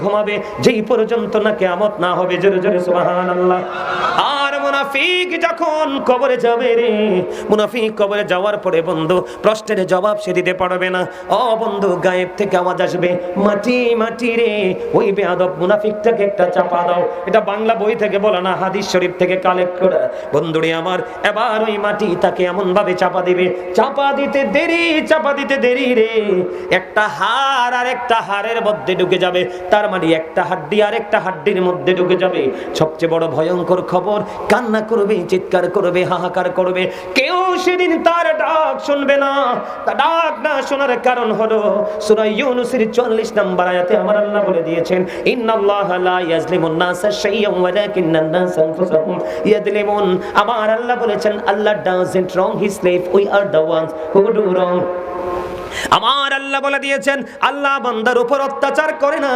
ঘুমাবে যেই পর্যন্ত না কিয়ামত না হবে। জোরে জোরে সুবহানাল্লাহ। আর মুনাফিক যখন কবরে যাবে রে, মুনাফিক কবরে যাওয়ার পরে বন্ধু প্রশ্নের জবাব সে দিতে পারবে না। ও বন্ধু, গায়েব থেকে আওয়াজ আসবে, মাটি মাটি রে, ওই বেয়াদব মুনাফিকটাকে একটা চাপা দাও। এটা বাংলা বই থেকে বলা না, হাদিস শরীফ থেকে কালেক্ট করা। বন্ধুরে আমার, এবার ওই মাটি তাকে এমন ভাবে চাপা দিবে, চাপা দিতে দেরি রে, একটা হাড় আর একটা হাড়ের মধ্যে ঢুকে যাবে। তার মানে একটা হাড্ডি আর একটা হাড্ডির মধ্যে ঢুকে যাবে। সবচেয়ে বড় ভয়ঙ্কর খবর, কান্না করবে, চিৎকার করবে, হাহাকার করবে। কেউ সেদিন তার ডাক শুনবে না। তার ডাক না শোনার কারণ হলো সূরা ইউনূসের ৪০ নম্বর আয়াতে আমার আল্লাহ বলে দিয়েছেন, ইন্নাল্লাহা লা ইয়াজলিমুন নাসা শাইআন ওয়ালাকিন্নান নাসা আনফুসাহুম ইয়াজলিমুন। আমার আল্লাহ বলেছেন, Allah doesn't wrong his slave, we are the ones who do wrong. আমার আল্লাহ বলে দিয়েছেন, আল্লাহ বান্দার উপর অত্যাচার করে না,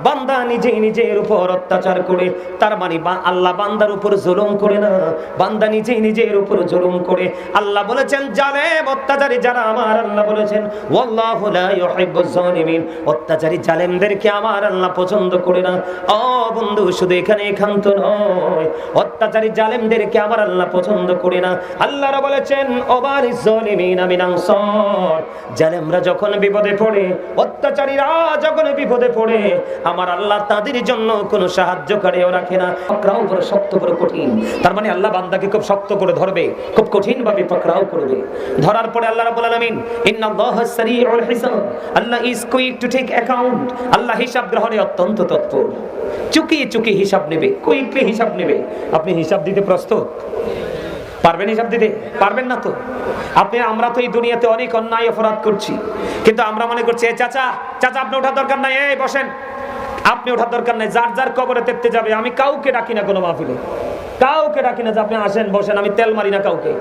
বান্দা নিজের উপর অত্যাচার করে। তার মানে আল্লাহ বান্দার উপর জুলুম করে না, বান্দা নিজের উপর জুলুম করে। আল্লাহ বলেছেন, জালেম অত্যাচারী যারা, আমার আল্লাহ বলেছেন, ওয়াল্লাহু লা ইউহিব্বুজ জালিমিন, অত্যাচারী জালেমদেরকে আমার আল্লাহ পছন্দ করে না। ও বন্ধু, শুধু এখানে একান্ত নয়, অত্যাচারী জালেমদেরকে আমার আল্লাহ পছন্দ করে না। আল্লাহরা বলেছেন, ওয়ালিজ জালিমিনা মিন আনসার, জালেমরা যখন বিপদে পড়ে, অত্যাচারীরা যখন বিপদে পড়ে, আমার আল্লাহ তাদের জন্য কোনো সাহায্যকারীও রাখে না। পাকড়াও বড় শক্ত, বড় কঠিন। তার মানে আল্লাহ বান্দাকে খুব শক্ত করে ধরবে, খুব কঠিন ভাবে পাকড়াও করবে। ধরার পরে আল্লাহ রাব্বুল আলামিন, ইন্নাল্লাহা সারিউল হিসাব, Allah is quick to take account, Allah হিসাব গ্রহণে অত্যন্ত তৎপর। চুকিয়ে হিসাব নেবে, কুইকলি হিসাব নেবে। আপনি হিসাব দিতে প্রস্তুত? পারবেন হিসাব দিতে? পারবেন না তো। আমরা তো এই দুনিয়াতে অনেক অন্যায় অপরাধ করছি, কিন্তু আমরা মনে করছি, চাচা আপনি ওঠার দরকার নাই, এই বসেন, আপনি ওঠার দরকার নাই, যার কবরে তেপতে যাবে। আমি কাউকে ডাকি না কোনো মাহফিলে, কাউকে ডাকি না যে আপনি আসেন বসেন, আমি তেল মারি না কাউকে।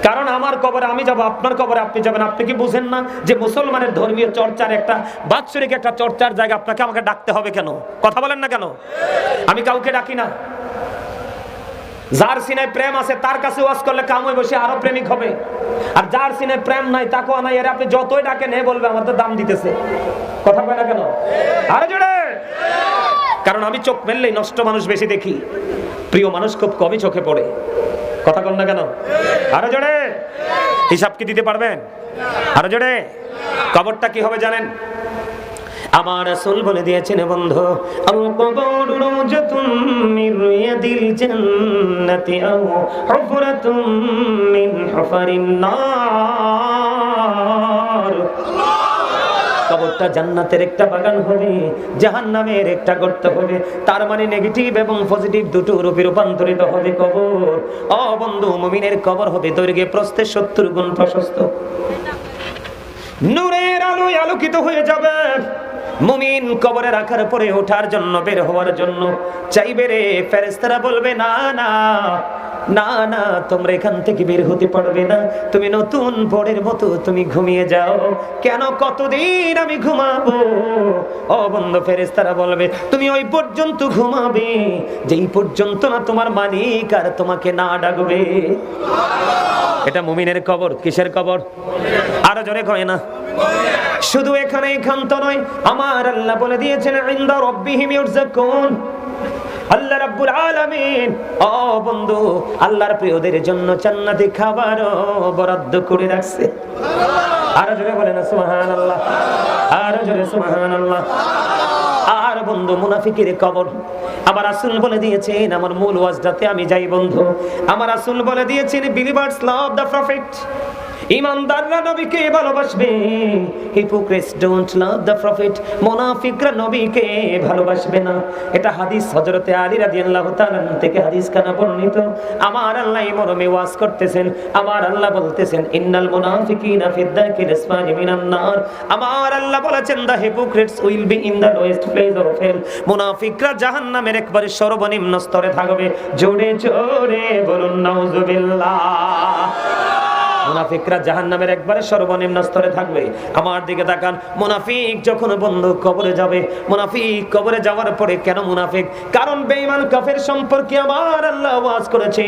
কারণ আমার কবরে আমি যাব, আপনার কবরে আপনি যাবেন। আপনি কি বুঝেন না যে মুসলমানের ধর্মীয় চর্চার একটা বাৎসরিক একটা চর্চার জায়গা, আপনাকে আমাকে ডাকতে হবে কেন? কথা বলেন না কেন? আমি কাউকে ডাকি না। যার সিনায় প্রেম আছে তার কাছে ওয়াজ করলে কাম হয়ে বসে আরো প্রেমিক হবে, আর যার সিনায় প্রেম নাই তাকেও নাই, এর আপনি যতই ডাকেন এ বলবে আমার তো দাম দিতেছে। কথা বলে না কেন? আরে জোরে। কারণ আমি চোখ মেললেই নষ্ট মানুষ বেশি দেখি, প্রিয় মানুষ খুব কমই চোখে পড়ে। কথা বল না কেন? আরো জোরে। হিসাব কি দিতে পারবেন? আরো জোরে। কবরটা কি হবে জানেন? আমার রাসূল বলে দিয়েছেন বন্ধু, আল কবর রাওজাতুম মিন রিয়াদিল জান্নাতি আও হুফরাতুম মিন হুফারিন নার। কবরটা জান্নাতের একটা বাগান হবে, জাহান্নামের একটা গর্ত হবে। তার মানে নেগেটিভ এবং পজিটিভ দুটো রূপে রূপান্তরিত হবে কবর। ও বন্ধু, মুমিনের কবর হবে দৈর্ঘ্যে প্রস্থে ৭০ গুণ প্রশস্ত, নূরের আলোয় আলোকিত হয়ে যাবে। মুমিন কবরে রাখার পরে ওঠার জন্য, বের হওয়ার জন্য চাইবে রে, ফেরেশতারা বলবে, না না না না, তোমরা এখান থেকে বের হতে পারবে না, তুমি নতুন ভোরের মতো তুমি ঘুমিয়ে যাও। কেন? কতদিন আমি ঘুমাবো? ও বন্ধু, ফেরেশতারা বলবে, তুমি ওই পর্যন্ত ঘুমাবে যেই পর্যন্ত না তোমার মালিক আর তোমাকে না ডাকবে। এটা মুমিনের কবর। কিসের কবর? আরো জোরে কয় না। শুধু এখানে একান্ত নয়, আমার আল্লাহ বলে দিয়েছেন, ইনদা রাব্বিহিম ইউরযাকুন, আল্লাহ রাব্বুল আলামিন ও বন্ধু আল্লাহর প্রিয়দের জন্য জান্নাতে খাবারও বরাদ্দ করে রাখছে। আর জোরে বলেন সুবহানাল্লাহ, আর জোরে সুবহানাল্লাহ। আর বন্ধু, মুনাফিকের কবর আমার রাসূল বলে দিয়েছেন, আমার মূল ওয়াজটাতে আমি যাই বন্ধু। আমার রাসূল বলে দিয়েছেন, বিলিভার্স লাভ দ্য প্রফেট, ইমানদাররা নবীকে ভালোবাসবে, hypocrites don't love the prophet, মুনাফিকরা নবীকে ভালোবাসবে না। এটা হাদিস হযরতে আলী রাদিয়াল্লাহু তাআলা থেকে হাদিস কানা বর্ণিত। আমার আল্লাহ এই মর্মে ওয়াজ করতেছেন, আমার আল্লাহ বলতেছেন, ইন্নাল মুনাফিকিনা ফিদ দারকিল আসফালি মিনান নার। আমার আল্লাহ বলেছেন, the hypocrites will be in the lowest place of hell, মুনাফিকরা জাহান্নামের একবারে সর্বনিম্ন স্তরে থাকবে। জোরে জোরে বলুন নাউজুবিল্লাহ। মুনাফিকরা জাহান্নামের একবারে সর্বনিম্ন স্তরে থাকবে। আমার দিকে তাকান, মুনাফিক যখন বন্ধু কবরে যাবে, মুনাফিক কবরে যাওয়ার পরে কেন মুনাফিক? কারণ বেঈমান কাফের সম্পর্কে আমার আল্লাহ ওয়াজ করেছে,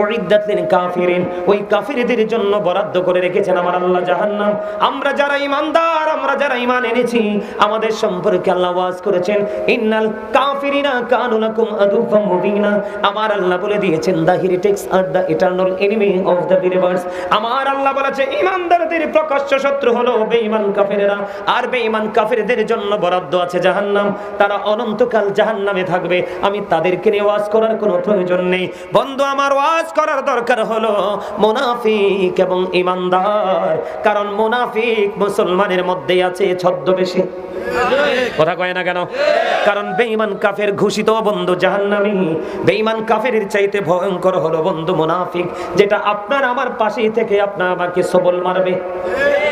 উইদ্দাত লিল কাফিরিন, ওই কাফিরদের জন্য বরাদ্দ করে রেখেছেন আমার আল্লাহ জাহান্নাম। আমরা যারা ঈমানদার, আমরা যারা ঈমান এনেছি, আমাদের সম্পর্কে আল্লাহ ওয়াজ করেছেন, ইন্নাল কাফিরিনা কানু লাকুম আদুওয়াম মুবিনা। আমার আল্লাহ বলে দিয়েছেন, the heretics are the eternal enemy of the believers. আমার আল্লাহ বলেছে, ঈমানদারদের প্রকাশ্য শত্রু হলো বেঈমান কাফেরেরা, আর বেঈমান কাফেরদের জন্য বরাদ্দ আছে জাহান্নাম। তারা অনন্তকাল জাহান্নামে থাকবে। আমি তাদেরকে নিয়ে ওয়াজ করার কোনো প্রয়োজন নেই বন্ধু। আমার ওয়াজ করার দরকার হলো মুনাফিক এবং ঈমানদার, কারণ মুনাফিক মুসলমানের মধ্যে আছে ছদ্মবেশে। কথা কয় না কেন? কারণ বেঈমান কাফের ঘোষিত বন্ধু জাহান্নামী। বেঈমান কাফেরের চাইতে ভয়ঙ্কর হলো বন্ধু মুনাফিক, যেটা আপনার আমার পাশেই থেকে আপনার আমাকে সবল মারবে।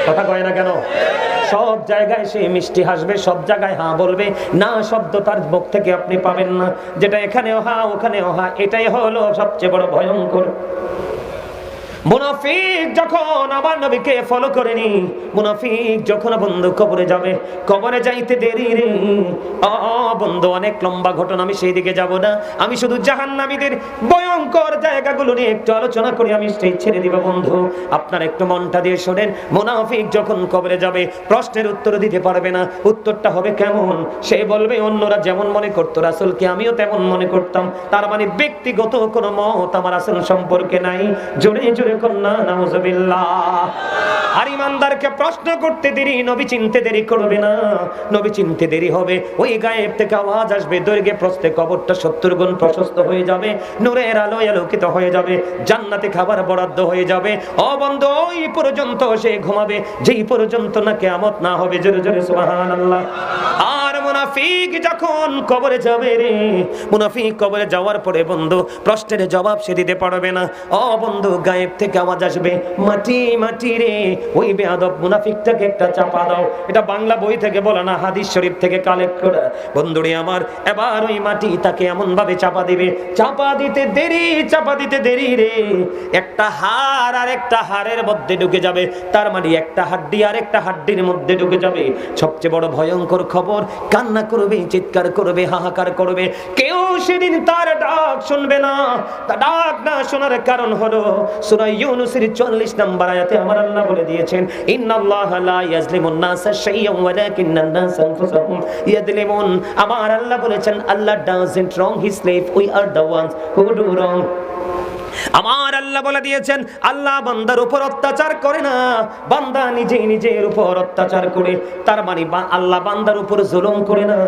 কথা কয় না কেন? সব জায়গায় সে মিষ্টি হাসবে, সব জায়গায় হ্যাঁ বলবে, না শব্দ তার মুখ থেকে আপনি পাবেন না। যেটা এখানেও হ্যাঁ ওখানেও হ্যাঁ, এটাই হলো সবচেয়ে বড় ভয়ঙ্কর। মুনাফিক যখন আমার নবীকে ফলো করেনি, মুনাফিক যখন বন্ধু কবরে যাবে, কবরে যাইতে দেরি রে বন্ধু, অনেক লম্বা ঘটনা, আমি সেই দিকে যাব না। আমি শুধু জাহান্নামীদের ভয়ঙ্কর জায়গাগুলো নিয়ে একটু আলোচনা করি, আমি স্টেজ ছেড়ে দিব বন্ধু। আপনারা একটু মনটা দিয়ে শোনেন। মুনাফিক যখন কবরে যাবে, প্রশ্নের উত্তর দিতে পারবে না। উত্তরটা হবে কেমন? সে বলবে, অন্যরা যেমন মনে করতো রাসূলকে, আমিও তেমন মনে করতাম। তার মানে ব্যক্তিগত কোনো মত আমার রাসূল সম্পর্কে নাই। জোরে জোরে কন্যা নাউজুবিল্লাহ। আর ঈমানদারকে প্রশ্ন করতে দেরি, নবী চিনতে দেরি করবে না। নবী চিনতে দেরি হবে, ওই গায়েব থেকে আওয়াজ আসবে, দৈর্ঘ্যে প্রস্থে কবরটা 70 গুণ প্রশস্ত হয়ে যাবে, নূরের আলোয় আলোকিত হয়ে যাবে, জান্নাতে খাবার বরাদ্দ হয়ে যাবে। ও বন্ধু, ওই পর্যন্ত সে ঘুমাবে, যেই পর্যন্ত না কিয়ামত না হবে। জোরে জোরে সুবহানাল্লাহ। আর মুনাফিক যখন কবরে যাবে রে, মুনাফিক কবরে যাওয়ার পরে বন্ধু প্রশ্নের জবাব সে দিতে পারবে না। ও বন্ধু, গায়েব থেকে আওয়াজ আসবে, মাটি মাটি রে, ওই বেয়াদব মুনাফিকটাকে একটা চাপা দাও। এটা বাংলা বই থেকে বলা না, হাদিস শরীফ থেকে কালেক্ট করা। বন্ধুরে আমার, এবার ওই মাটি তাকে এমন ভাবে চাপা দিবে, চাপা দিতে দেরি, চাপা দিতে দেরি রে, একটা হাড় আর একটা হাড়ের মধ্যে ঢুকে যাবে। তার মানে একটা হাড্ডি আর একটা হাড্ডির মধ্যে ঢুকে যাবে। সবচেয়ে বড় ভয়ঙ্কর খবর, কান্না করবে, চিৎকার করবে, হাহাকার করবে। কেউ সেদিন তার ডাক শুনবে না। তার ডাক না শোনার কারণ হলো সূরা ইউনূসের 40 নম্বর আয়াতে আমার আল্লাহ বলে দিয়েছেন, ইন্নাল্লাহা লা ইয়াজলিমুন নাসা শাইয়্যান ওয়ালাকিন্নান নাসা আনফুসাহুম ইয়াজলিমুন। আমার আল্লাহ বলেছেন, Allah doesn't wrong his slave, we are the ones who do wrong. আমার আল্লাহ বলে দিয়েছেন, আল্লাহ বান্দার উপর অত্যাচার করে না, বান্দা নিজেই নিজের উপর অত্যাচার করে। তার মানে আল্লাহ বান্দার উপর জুলুম করে না,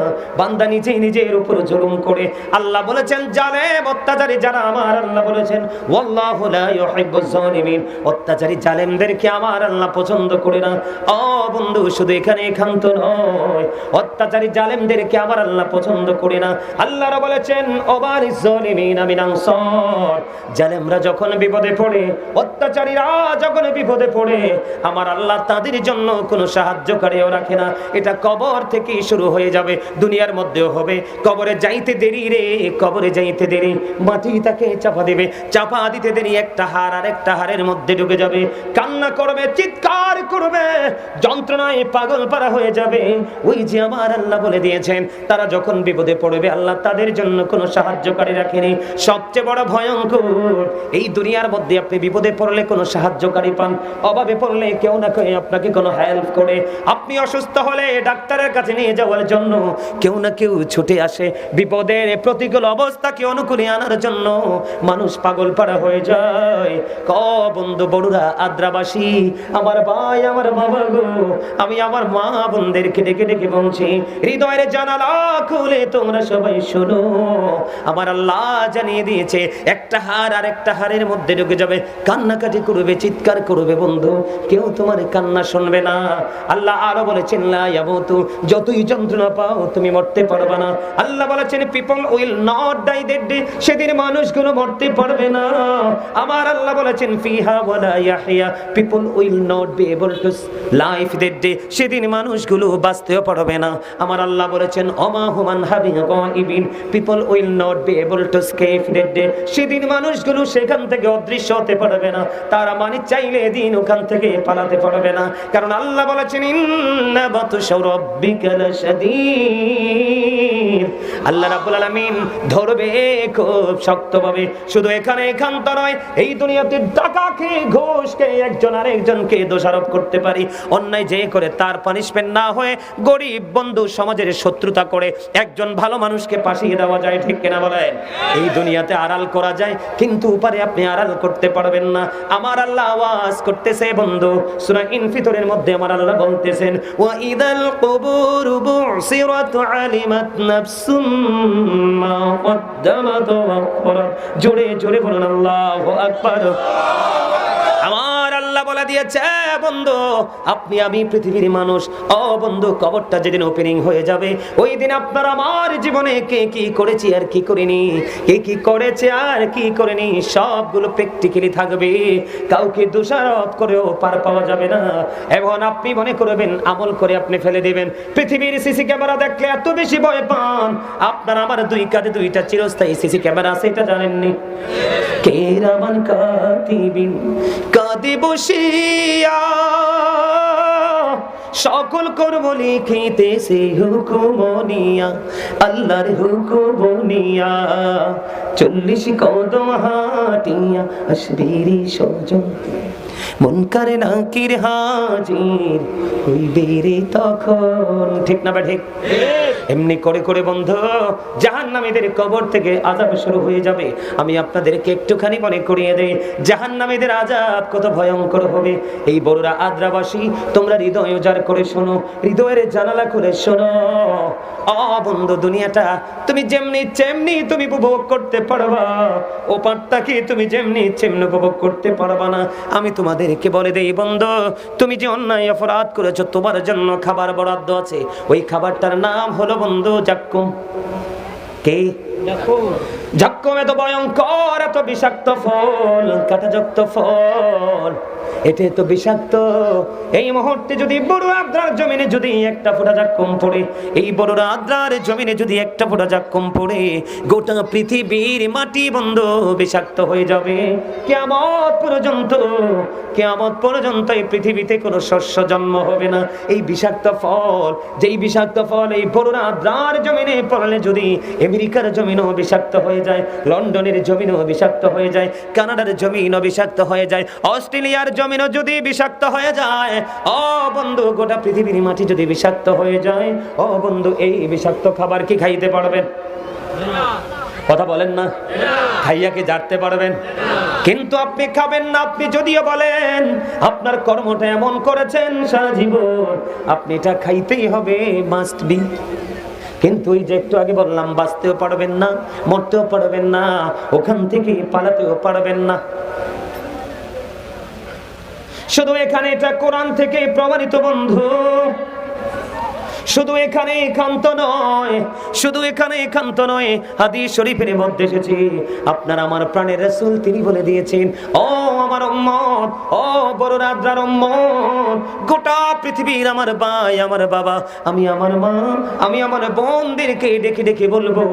বান্দা নিজেই নিজের উপর জুলুম করে। আল্লাহ বলেছেন, জালেম অত্যাচারী যারা, আমার আল্লাহ বলেছেন, ওয়াল্লাহু লা ইউহিব্বুজ জালিমিন, অত্যাচারী জালেমদেরকে আমার আল্লাহ পছন্দ করে না। ও বন্ধু, শুধু এখানে ক্ষান্ত নয়, অত্যাচারী জালেমদেরকে আমার আল্লাহ পছন্দ করে না। আল্লাহরা বলেছেন, ওয়াবারিজ জালিমিনা মিন আনসার, জালেমরা যখন বিপদে পড়ে, অত্যাচারীরা যখন বিপদে পড়ে, আমার আল্লাহ তাদের জন্য কোনো সাহায্যকারীও রাখে না। এটা কবর থেকেই শুরু হয়ে যাবে, দুনিয়ার মধ্যেও হবে। কবরে যাইতে দেরি রে, কবরে যাইতে দেরি, মাটি তাকে চাপা দেবে, চাপা দিতে দেরি, একটা হাড় আর একটা হাড়ের মধ্যে ঢুকে যাবে, কান্না করবে, চিৎকার করবে, যন্ত্রণায় পাগল পারা হয়ে যাবে। ওই যে আমার আল্লাহ বলে দিয়েছেন, তারা যখন বিপদে পড়বে, আল্লাহ তাদের জন্য কোনো সাহায্যকারী রাখেনি। সবচেয়ে বড় ভয়ঙ্কর, এই দুনিয়ার মধ্যে আপনি বিপদে পড়লে কোনো সাহায্যকারী পান, অভাবে পড়লে কেউ না কেউ আপনাকে কোনো হেল্প করে। আপনি অসুস্থ হলে ডাক্তারের কাছে নিয়ে যাওয়ার জন্য কেউ না কেউ ছুটে আসে। বিপদের প্রতিকূল অবস্থাকে অনুকূলে আনার জন্য মানুষ পাগল পাড়া হয়ে যায়। বন্ধু বড়ুরা, আদ্রাবাসী, আমার ভাই, আমার বাবা গো, আমি আমার মা বোনদেরকে ডেকে ডেকে বলছি, হৃদয়ের জানালা খুলে তোমরা সবাই শোনো। আমার আল্লাহ জানিয়ে দিয়েছে, একটা হাড় আর একটা হাড়ের মধ্যে ঢুকে যাবে, কান্নাকাটি করবে, চিৎকার করবে। বন্ধু, কেউ তোমার কান্না শুনবে না। আল্লাহ আরো বলেছেন, লা ইয়ামুতু, যতই যন্ত্রণা পাও তুমি মরতে পারবে না। আল্লাহ বলেছেন, people will not die that day, সেদিন মানুষগুলো মরতে পারবে না। আমার আল্লাহ বলেছেন, ফিহা ওয়ালা ইয়াহইয়া, people will not be able to life that day, সেদিন মানুষগুলো বাঁচতেও পারবে না। আমার আল্লাহ বলেছেন, ওমা হুমান হাবিন গাইবিন, people will not be able to escape that day, সেদিন মানুষগুলো পুরুষ সেখান থেকে অদৃশ্য হতে পারবে না, তারা মানে চাইলে দিন ওখান থেকে পালাতে পারবে না। কারণ আল্লাহ বলেছেন ইন্না বাতশা রাব্বিকা লাশাদীদ, আল্লাহ রাব্বুল আলামিন ধরবে খুব শক্তভাবে। শুধু এখানে একান্ত নয়, এই দুনিয়াতে টাকা খেয়ে ঘুষ খেয়ে একজন আরেকজনকে দোষারোপ করতে পারি, অন্যায় যে করে তার পানিশমেন্ট না হয়ে গরিব বন্ধু সমাজের শত্রুতা করে একজন ভালো মানুষকে পাশিয়ে দেওয়া যায়, ঠিক কিনা বলেন? এই দুনিয়াতে আড়াল করা যায়, কিন্তু উপরে আপনি আড়াল করতে পারবেন না। আমার আল্লাহ আওয়াজ করতেছে বন্ধু, সূরা ইনফিতরের মধ্যে আমার আল্লাহ বলতেছেন ওয়া ইদাল কুবুরু বুসিরাত আলিমাত নাফসুম মা কদ্দামাত ওয়া আখরাত। জোরে জোরে বলুন আল্লাহু আকবার। আমার আল্লাহ বলে দিয়েছে বন্ধু, আপনি আমি পৃথিবীর মানুষ। ও বন্ধু, কবরটা যেদিন ওপেনিং হয়ে যাবে, ওই দিন আপনার আমার জীবনে কে কি করেছি আর কি করিনি, কে কি করেছে আর কি করেনি, সবগুলো প্র্যাকটিক্যালি থাকবে। কাউকে দোষারোপ করেও পার পাওয়া যাবে না। এখন আপনি মনে করবেন আমল করে আপনি ফেলে দিবেন। পৃথিবীর সিসি ক্যামেরা দেখলে এত বেশি ভয় পান, আপনার আমার দুই কাঁধে দুইটা চিরস্থায়ী সিসি ক্যামেরা আছে, এটা জানেননি? কিরামান কাতিবিন কাঁদে বসিয়া সকল কর্ম লিখিতেছে হুকুম নিয়া, আল্লাহর হুকুম নিয়া 40 কদম হাঁটিয়া আসবিরি সজন মুনকারে নাকির হাজির হইবে রে তখন, ঠিক না বা ঠিক? এমনি করে করে বন্ধু জাহান্নামীদের কবর থেকে আযাব শুরু হয়ে যাবে। আমি আপনাদেরকে একটুখানি মনে করিয়ে দেই জাহান্নামীদের আযাব কত ভয়ঙ্কর হবে। এই বড়রা আদ্রাবাসী, তোমরা হৃদয় উজাড় করে শোনো, হৃদয়ের জানালা করে শোনো। ও বন্ধু, দুনিয়াটা তুমি যেমনি চেমনি তুমি উপভোগ করতে পারবা, ও পারটাকে তুমি যেমনি চেমনি উপভোগ করতে পারবা না। আমি তোমাদেরকে বলে দেই বন্ধু, তুমি যে অন্যায় অপরাধ করেছো, তোমার জন্য খাবার বরাদ্দ আছে। ওই খাবারটার নাম হলো বন্ধু জাক্কুম। কে? জাক্কুম এত ভয়ঙ্কর, এত বিষাক্ত ফল, কাঁটাযুক্ত ফল, এটা তো বিষাক্ত। এই মুহূর্তে যদি বড় আদ্রার জমিনে যদি একটা ফোঁটা জাক্কুম পড়ে, এই বড় আদ্রার জমিনে যদি একটা ফোঁটা জাক্কুম পড়ে, গোটা পৃথিবীর মাটি বন্ধ বিষাক্ত হয়ে যাবে। কিয়ামত পর্যন্ত, কিয়ামত পর্যন্ত এই পৃথিবীতে কোনো শস্য জন্ম হবে না। এই বিষাক্ত ফল, যেই বিষাক্ত ফল এই বড় আদ্রার জমিনে পড়লে যদি আমেরিকার জমিনও বিষাক্ত হয়ে যায়, লন্ডনের জমিনও বিষাক্ত হয়ে যায়, কানাডার জমিনও বিষাক্ত হয়ে যায়, অস্ট্রেলিয়ার জমিনও যদি বিষাক্ত হয়ে যায়, ও বন্ধু গোটা পৃথিবীর মাটি যদি বিষাক্ত হয়ে যায়, ও বন্ধু এই বিষাক্ত খাবার কি খাইতে পারবেন? কথা বলেন না, খাইয়া কি জারতে পারবেন? কিন্তু আপনি খাবেন না। আপনি যদিও বলেন আপনার কর্মটা এমন করেছেন সারা জীবন, আপনি এটা খাইতেই হবে, মাস্ট বি। কিন্তু ওই যে একটু আগে বললাম, বাঁচতেও পারবেন না, মরতেও পারবেন না, ওখান থেকে পালাতেও পারবেন না। শুধু এখানে এটা কোরআন থেকে প্রমাণিত বন্ধু। শুধু এখানে একান্ত নয়, শুধু এখানে একান্ত নয়, হাদিস শরীফের মধ্যে এসেছে আপনার আমার প্রাণের রাসূল তিনি বলে দিয়েছেন, ও আমার উম্মত, ও বড় আদ্রার উম্মত, গোটা পৃথিবীর আমার ভাই, আমার বাবা, আমি আমার মা, আমি আমার বোনদেরকে ডেকে ডেকে বলবো,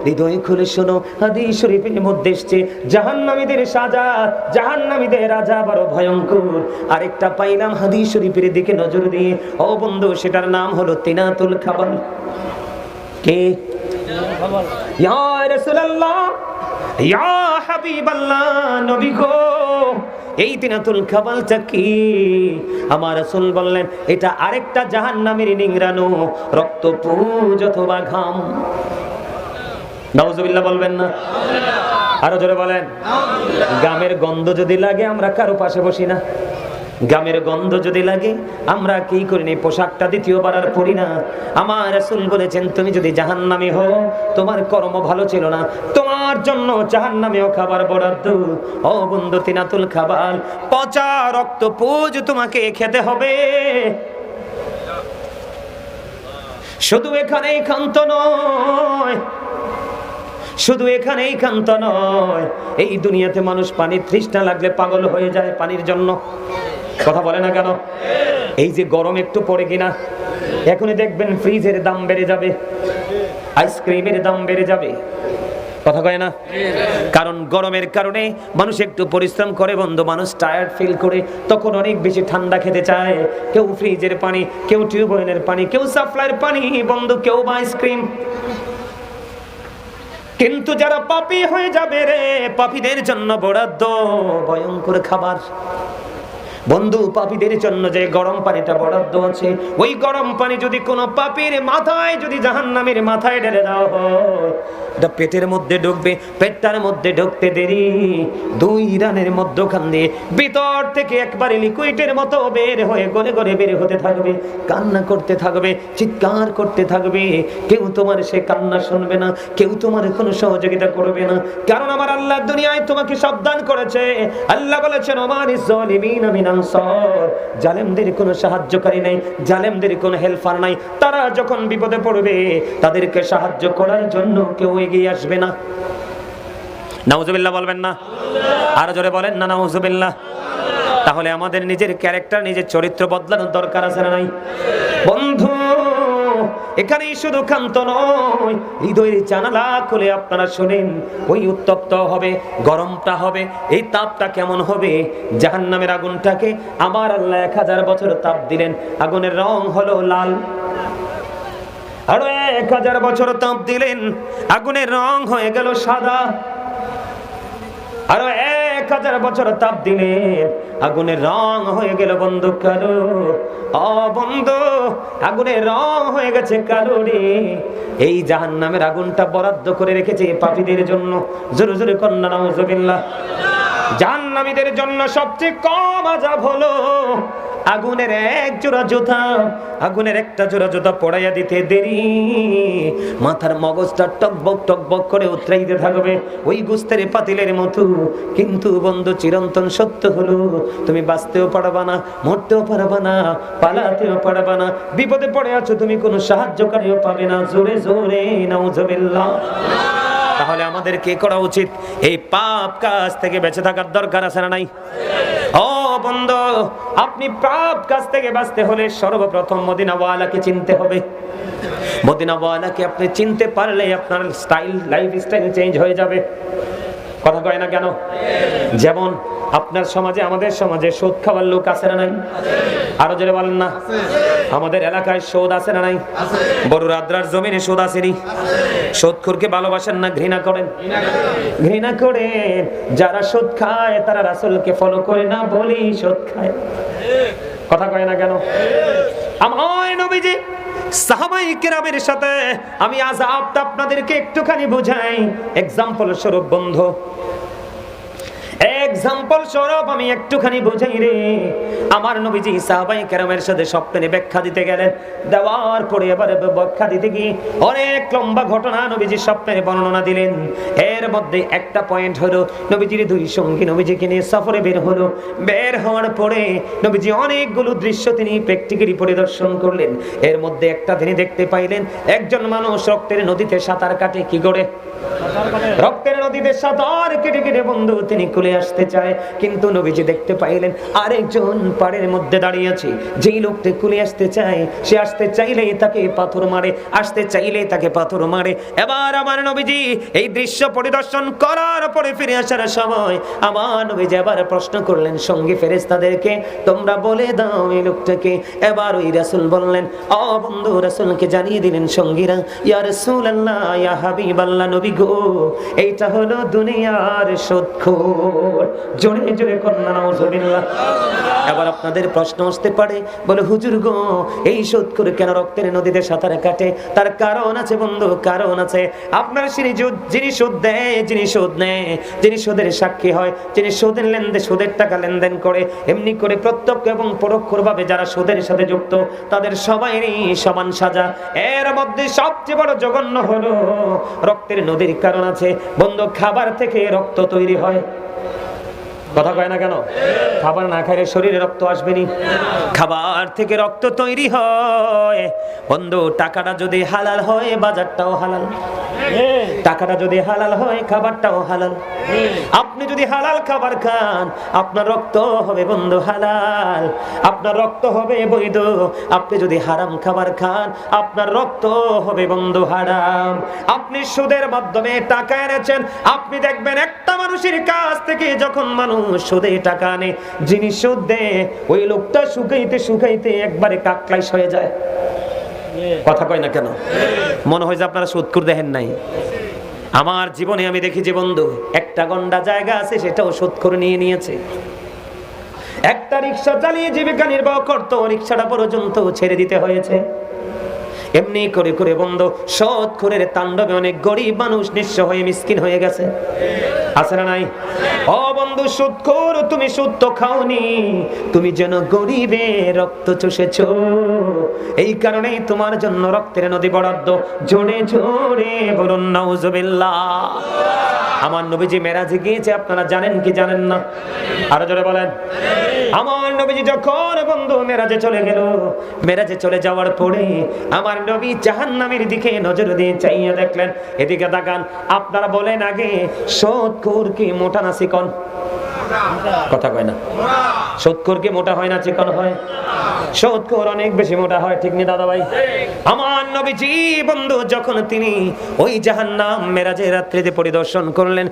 হৃদয় খুলে শোনো, হাদিস শরীফের মধ্যে এসেছে জাহান্নামীদের সাজা, জাহান্নামীদের আযাব বড় ভয়ঙ্কর। আরেকটা পাইলাম হাদিস শরীফের দিকে নজর দিয়ে, ও বন্ধু, সেটার নাম হলো তিনাতুল খাবাল। কে? ইয়া রাসূলুল্লাহ, ইয়া হাবিবাল্লাহ, নবী গো, এই তিনাতুল খাবালটা কি? আমার রাসূল বললেন এটা আরেকটা জাহান্নামের নিংড়ানো রক্তপুঞ্জ অথবা ঘাম। নাউজুবিল্লাহ বলবেন না? আরো জোরে বলেন। গামের গন্ধ যদি লাগে আমরা কারো পাশে বসি না। গামের গন্ধ যদি লাগে আমরা কি করি না, পোশাকটা দ্বিতীয়বার আর পরি না। আমার রাসূল বলেছেন তুমি যদি জাহান্নামী হও, তোমার কর্ম ভালো ছিল না, তোমার জন্য জাহান্নামেও খাবার বরাদ্দ। ও বন্ধু, তিনাতুল খাবাল, পচা রক্তপুঞ্জ তোমাকে খেতে হবে। শুধু এখানেই ক্ষান্ত নয়, শুধু এখানেই ক্ষান্ত নয়, এই দুনিয়াতে মানুষ পানির তৃষ্ণা লাগলে পাগল হয়ে যায় পানির জন্য। কথা বলে না কেন? এই যে গরম একটু পড়ে কিনা, এখনই দেখবেন ফ্রিজের দাম বেড়ে যাবে, আইসক্রিমের দাম বেড়ে যাবে, কথা কয় না? কারণ গরমের কারণে মানুষ একটু পরিশ্রম করে বন্ধু, মানুষ টায়ার্ড ফিল করে, তখন অনেক বেশি ঠান্ডা খেতে চায়। কেউ ফ্রিজের পানি, কেউ টিউবওয়েলের পানি, কেউ সাপ্লাইয়ের পানি বন্ধু, কেউ বা আইসক্রিম। কিন্তু যারা পাপী হয়ে যাবে রে, পাপীদের জন্য বরাদ্দ ভয়ঙ্কর খাবার বন্ধু। পাপীদের জন্য যে গরম পানিটা বরাদ্দ আছে, ওই গরম পানি যদি কোনো পাপীর মাথায়, যদি জাহান্নামের মাথায় ঢেলে দেওয়া হয়, এটা পেটের মধ্যে ঢুকবে, পেটটার মধ্যে ঢুকতে দেরি 2 রানের মধ্যখান দিয়ে ভিতর থেকে একবারে লিকুইডের মতো বের হয়ে গলে গলে বের হতে থাকবে, কান্না করতে থাকবে, চিৎকার করতে থাকবে। কেউ তোমার সে কান্না শুনবে না, কেউ তোমার কোনো সহযোগিতা করবে না, কারণ আমার আল্লাহ দুনিয়ায় তোমাকে সাবধান করেছে। আল্লাহ বলেছেন, ওমানিজ জালিমিনা মিনাল আনসার, জালেমদের কোনো সাহায্যকারী নাই, জালেমদের কোনো হেল্পার নাই। তারা যখন বিপদে পড়বে, তাদেরকে সাহায্য করার জন্য কেউ এগিয়ে আসবে না। নাউজুবিল্লাহ বলবেন না? আরো জোরে বলেন না নাউজুবিল্লাহ। তাহলে আমাদের নিজের ক্যারেক্টার, নিজের চরিত্র বদলানোর দরকার আছে না নাই? বন্ধু, এখানেই শুধু ক্ষান্ত নয়, হৃদয়ের জানালা খুলে আপনারা শুনেন। ওই উত্তপ্ত হবে, গরমটা হবে, এই তাপটা কেমন হবে? জাহান্নামের আগুনটাকে আমার আল্লাহ 1000 বছর তাপ দিলেন, আগুনের রং হলো লাল। আরো 1000 বছর তাপ দিলেন, আগুনের রং হয়ে গেল সাদা। আরো 1000 বছর তাপ দিলেন, আগুনের রং হয়ে গেল বন্ধু কালো। ও বন্ধু, আগুনের রং হয়ে গেছে কালো রে। এই জাহান্নামের আগুনটা বরাদ্দ করে রেখেছে পাপীদের জন্য। জোরে জোরে কন্যা নাউজুবিল্লাহ। জাহান্নামীদের জন্য সবচেয়ে কম আযাব হলো আগুনের এক জোড়া জুতা, আগুনের একটা জোড়া জুতা পড়াইয়া দিতে দেরি, মাথার মগজটা টকবক টকবক করে উতরাইতে থাকবে ওই গোস্তের পাতিলের মতো। কিন্তু বন্ধু, চিরন্তন সত্য হলো, তুমি বাঁচতেও পারবা না, মরতেও পারবা না, পালাতেও পারবা না। বিপদে পড়ে আছো তুমি, কোনো সাহায্যকারীও পাবে না। জোরে জোরে নাউজুবিল্লাহ। তাহলে আমাদের কি করা উচিত? এই পাপ কাজ থেকে বেঁচে থাকার দরকার আছে না নাই? ও বন্ধু, আপনি পাপ কাজ থেকে বাঁচতে হলে সর্বপ্রথম মদিনাওয়ালাকে চিনতে হবে। মদিনাওয়ালাকে আপনি চিনতে পারলে আপনার লাইফ স্টাইল চেঞ্জ হয়ে যাবে। কথা কয় না কেন? যেমন আপনার সমাজে, আমাদের সমাজে সুদ খাওয়ার লোক আছে না নাই? আরো জোরে বলেন না। আমাদের এলাকায় সুদ আছে না নাই? বড় রাদ্রার জমিনে সুদ আসেনি? সুদখোরকে ভালোবাসেন না ঘৃণা করেন? ঘৃণা করেন। যারা সুদ খায় তারা রাসূলকে ফলো করে না বলি সুদ খায়। কথা কয় না কেন? আমার নবীজি সাহাবায়ে কেরামের সাথে আমি আযাবটা আপনাদেরকে একটুখানি বুঝাই। এক্সাম্পল স্বরূপ বন্ধু, এক্সাম্পল স্বরূপ আমি একটুখানি বুঝাই রে। আমার নবীজি সাহাবায়ে কেরামের সাথে স্বপ্নে ব্যাখ্যা দিতে গেলেন, দেওয়ার পরে এবারে ব্যাখ্যা দিতে গিয়ে অনেক লম্বা ঘটনা নবীজি স্বপ্নে বর্ণনা দিলেন। এর মধ্যে একটা পয়েন্ট হলো, নবীজির 2 সঙ্গী নবীজিকে নিয়ে সফরে বের হলো। বের হওয়ার পরে নবীজি অনেকগুলো দৃশ্য তিনি প্র্যাকটিক্যালি পরিদর্শন করলেন। এর মধ্যে একটা তিনি দেখতে পাইলেন, একজন মানুষ রক্তের নদীতে সাঁতার কাটে। কি করে? রক্তের নদীতে সাঁতার কেটে কেটে বন্ধু তিনি কুলে আসতে চায়, কিন্তু নবীজি দেখতে পাইলেন আরেকজন পাড়ের মধ্যে দাঁড়িয়ে আছে। যেই লোকটা কুলে আসতে চায়, সে আসতে চাইলেই তাকে পাথর মারে, আসতে চাইলেই তাকে পাথর মারে। এবার আমার নবীজি এই দৃশ্য পরিদর্শন করার পরে ফিরে আসার সময় আমার নবীজি আবার প্রশ্ন করলেন সঙ্গী ফেরেশতাদেরকে, তোমরা বলে দাও এই লোকটাকে। এবার ওই রাসূল বললেন, ও বন্ধু, রাসূলকে জানিয়ে দিলেন সঙ্গীরা, ইয়া রাসূলুল্লাহ, ইয়া হাবিবাল্লাহ, নবী গো, এইটা হলো দুনিয়ার সুদখোর। জোরে জোরে কন্যা নাউজুবিল্লাহ। এবার আপনাদের প্রশ্ন আসতে পারে, বলে হুজুর গো, এই সুদখোর কেন রক্তের নদীতে সাঁতার কাটে? তার কারণ আছে বন্ধু, কারণ আছে। আপনার যিনি সুদ দেয়, যিনি সুদ নেয়, যিনি সুদের সাক্ষী হয়, যিনি সুদের লেনদেন, সুদের টাকা লেনদেন করে, এমনি করে প্রত্যক্ষ এবং পরোক্ষভাবে যারা সুদের সাথে যুক্ত, তাদের সবাইরই সমান সাজা। এর মধ্যে সবচেয়ে বড় জঘন্য হলো রক্তের নদীর কারণ আছে বন্ধু। খাবার থেকে রক্ত তৈরি হয়। কথা কয় না কেন? খাবার না খাইলে শরীরে রক্ত আসবে নি? খাবার থেকে রক্ত তৈরি হয় বন্ধু। টাকাটা যদি হালাল হয়, বাজারটাও হালাল। টাকাটা যদি হালাল হয় খাবারটাও হালাল। আপনি যদি হালাল খাবার খান আপনার রক্ত হবে বন্ধু হালাল, আপনার রক্ত হবে বৈধ। আপনি যদি হারাম খাবার খান আপনার রক্ত হবে বন্ধু হারাম। আপনি সুদের মাধ্যমে টাকা এনেছেন, আপনি দেখবেন একটা মানুষের কাছ থেকে যখন মানুষ সুদে টাকা আনে, যিনি সুদ দেয় ওই লোকটা শুকাইতে শুকাইতে একবারে কাকলাইশ হয়ে যায়। কথা কয় না কেন? মনে হয় যে আপনারা সুদখোর দেখেন নাই। আমার জীবনে আমি দেখি যে বন্ধু একটা গন্ডা জায়গা আছে সেটাও সুদখোর নিয়ে নিয়েছে। একটা রিক্সা চালিয়ে জীবিকা নির্বাহ করতো, রিক্সাটা পর্যন্ত ছেড়ে দিতে হয়েছে। এমনি করে করে বন্ধু সুদখোরের তাণ্ডবে অনেক গরিব মানুষ নিঃস্ব হয়ে মিসকিন হয়ে গেছে। আছে না নাই? ও বন্ধু সুদখোর, তুমি সুদ তো খাওনি, তুমি যেন গরিবের রক্ত চুষেছো। এই কারণেই তোমার জন্য রক্তের নদী বরাদ্দ। জোরে জোরে বলুন নাউজুবিল্লাহ। আমার নবীজি মেরাজে গিয়েছে, আপনারা জানেন কি জানেন না? আরো জোরে বলেন। আমার নবীজি যখন বন্ধু মেরাজে চলে গেল, মেরাজে চলে যাওয়ার পরে আমার নবী জাহান্নামের দিকে নজর দিয়ে চাইয়া দেখলেন। এদিকে তাকান, আপনারা বলেন আগে সুদখোর কি মোটা না চিকন? কথা কয় না। সুদখোর কি মোটা হয় না চিকন হয়? সুদখোর অনেক বেশি মোটা হয়, ঠিক নি দাদা ভাই? আমার নবীজি বন্ধু যখন তিনি ওই জাহান্নাম মেরাজের রাত্রিতে পরিদর্শন করলেন,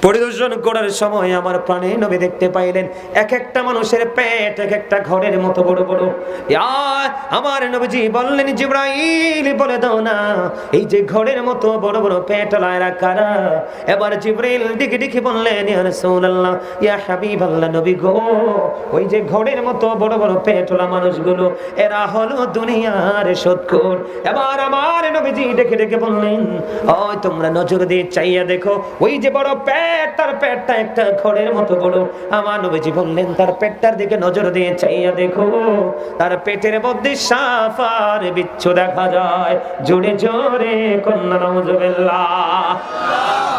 পরিদর্শন করার সময় আমার প্রাণে নবী দেখতে পাইলেন এক একটা মানুষের পেট এক একটা ঘরের মতো বড় বড়। আমার নবীজি বললেন জিবরাইল বলে দাও না এই যে ঘরের মতো বড় বড় পেট লায়রা কারা? এবার জিবরাইল দিকে দিকে বললেন ইয়া রাসূলুল্লাহ ইয়া হাবিবাল্লাহ, নবী গো ওই যে ঘরের মতো বড় বড় পেটওয়ালা মানুষগুলো এরা হলো দুনিয়ার সুদখোর। এবার আমার নবীজি দেখে দেখে বললেন ওই তোমরা নজর দিয়ে চাইয়া দেখো ওই যে বড় পেট, তার পেটটা একটা ঘরের মতো বড়। আমার নবীজি বললেন তার পেটটার দিকে নজর দিয়ে চাইয়া দেখো, তার পেটের মধ্যে সাপ আর বিচ্ছু দেখা যায়। জোরে জোরে কন্যা নাউজুবিল্লাহ।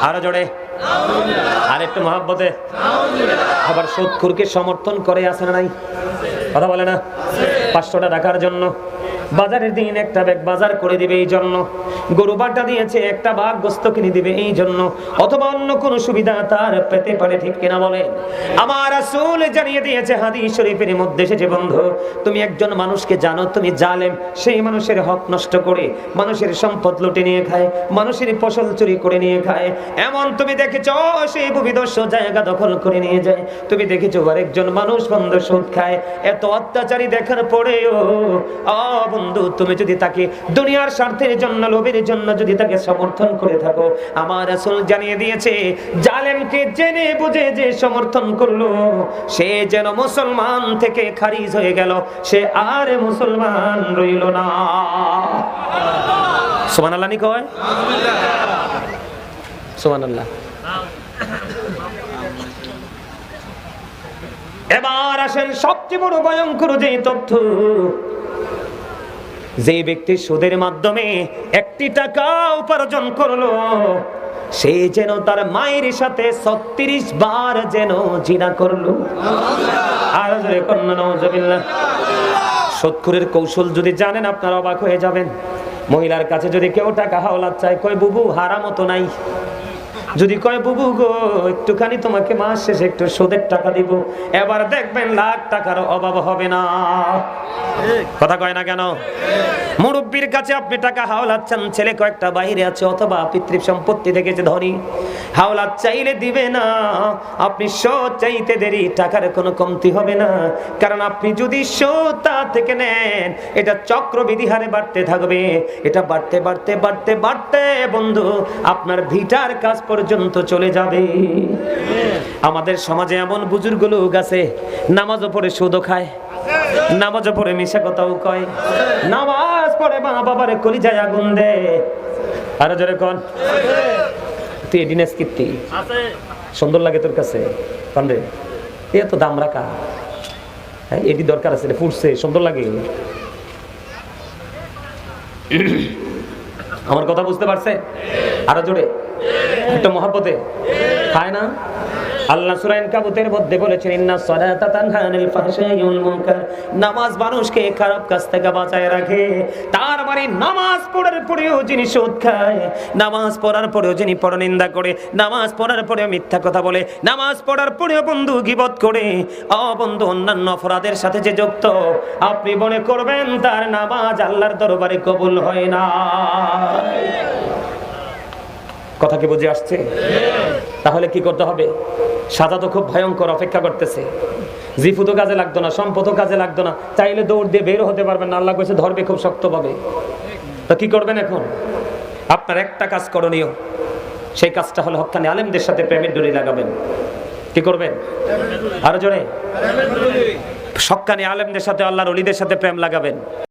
আরো জোরে আর একটু মহব্বতে। আবার সুদখোরকে সমর্থন করে আছে না নাই? কথা বলে না? 500 টাকার জন্য বাজারের দিন একটা ব্যাগ বাজার করে দিবে এই জন্য, গরু বাটা দিয়েছে একটা ভাগ গোস্ত কিনে দিবে এই জন্য, অথবা অন্য কোনো সুবিধা তার পেতে পারে, ঠিক কিনা বলেন? আমার রাসূল জানিয়ে দিয়েছে হাদিস শরীফের মধ্যে এসেছে বন্ধু, তুমি একজন মানুষকে জানো তুমি জালেম, সেই মানুষের হক নষ্ট করে মানুষের সম্পদ লুটে নিয়ে খায়, মানুষের ফসল চুরি করে নিয়ে খায়। এমন তুমি দেখেছো সেই ভূমিদস্যু জায়গা দখল করে নিয়ে যায়, তুমি দেখেছো আরেকজন মানুষ বন্ধু সুদ খায়। এত অত্যাচারী দেখার পরেও বন্ধু তুমি যদি তাকে দুনিয়ার স্বার্থের জন্য লোভের জন্য যদি তাকে সমর্থন করে থাকো, আমার রাসূল জানিয়ে দিয়েছে জালেমকে জেনে বুঝে যে সমর্থন করলো সে যেন মুসলমান থেকে খারিজ হয়ে গেল, সে আর মুসলমান রইল না। সুবহানাল্লাহ নি কয়? সুবহানাল্লাহ। এবার আসেন সবচেয়ে বড় ভয়ঙ্কর যে তথ্য, যে ব্যক্তি সুদের মাধ্যমে 1 টাকা উপার্জন করলো সে যেন তার মায়ের সাথে 36 বার যেন জিনা করলো। আর জোরে কন্যা নাউজুবিল্লাহ। সুদখোরের কৌশল যদি জানেন আপনারা অবাক হয়ে যাবেন। মহিলার কাছে যদি কেউ টাকা হাওলাত চায়, কয় বুবু হারামও তো নাই। যদি কয় বুবু গো একটুখানি তোমাকে মাস শেষে একটু সুদের টাকা দিব, এবার দেখবেন লাখ টাকার অভাব হবে না। কথা কয় না কেন? মুরব্বির কাছে আপনি টাকা হাওলাত চান, ছেলে কয়েকটা বাইরে আছে অথবা পিতৃ সম্পত্তি থেকে যে ধনী, হাওলাত চাইলে দিবে না। আপনি সুদ চাইতে দেরি, টাকার কোনো কমতি হবে না, কারণ আপনি যদি সুদ তা থেকে নেন এটা চক্রবৃদ্ধি হারে বাড়তে থাকবে। এটা বাড়তে বাড়তে বাড়তে বাড়তে বন্ধু আপনার ভিটার কাজ পর্যন্ত চলে যাবে। আমাদের সমাজে এমন বুজুর্গ লোক আছে নামাজও পড়ে সুদও খায়, নামাজও পড়ে মিশা কথাও কয়, নামাজ পড়ে মা বাবার কলিজায় আগুন দেয়। আরো জোরে কোন? তুই এডিনেস কীর্তি সুন্দর লাগে তোর কাছে? কোন রে? এ তো দাম রাখা, হ্যাঁ এটি দরকার আছে, ফুটছে সুন্দর লাগে। আমার কথা বুঝতে পারছে? আরো জোরে একটা মহব্বতে খায় না? আল্লাহ সূরা আনকাবুতের মধ্যে বলেছেন ইন্নাস সালাতা তানহা আনিল ফাহশাই ওয়াল মুনকার, নামাজ মানুষকে খারাপ কাজ থেকে বাঁচায় রাখে। তার মানে নামাজ পড়ার পরেও যিনি সুদ খায়, নামাজ পড়ার পরেও যিনি পরনিন্দা করে, নামাজ পড়ার পরেও মিথ্যা কথা বলে, নামাজ পড়ার পরেও বন্ধু গীবত করে, বন্ধু অন্যান্য অপরাধের সাথে যে যুক্ত, আপনি মনে করবেন তার নামাজ আল্লাহর দরবারে কবুল হয় না। কথা কি বুঝে আসছে? তাহলে কি করতে হবে? সাজা তো খুব ভয়ঙ্কর অপেক্ষা করতেছে। জিফু তো কাজে লাগতো না, সম্পদও কাজে লাগতো না, চাইলে দৌড় দিয়ে বের হতে পারবেন না, আল্লাহ কইছে ধরবে খুব শক্তভাবে। তো কি করবেন এখন? আপনার একটা কাজ করণীয়, সেই কাজটা হলো হক্কানি আলেমদের সাথে প্রেমের ডুরি লাগাবেন। কি করবেন? আরো জোরে। হক্কানি আলেমদের সাথে, আল্লাহর ওলিদের সাথে প্রেম লাগাবেন।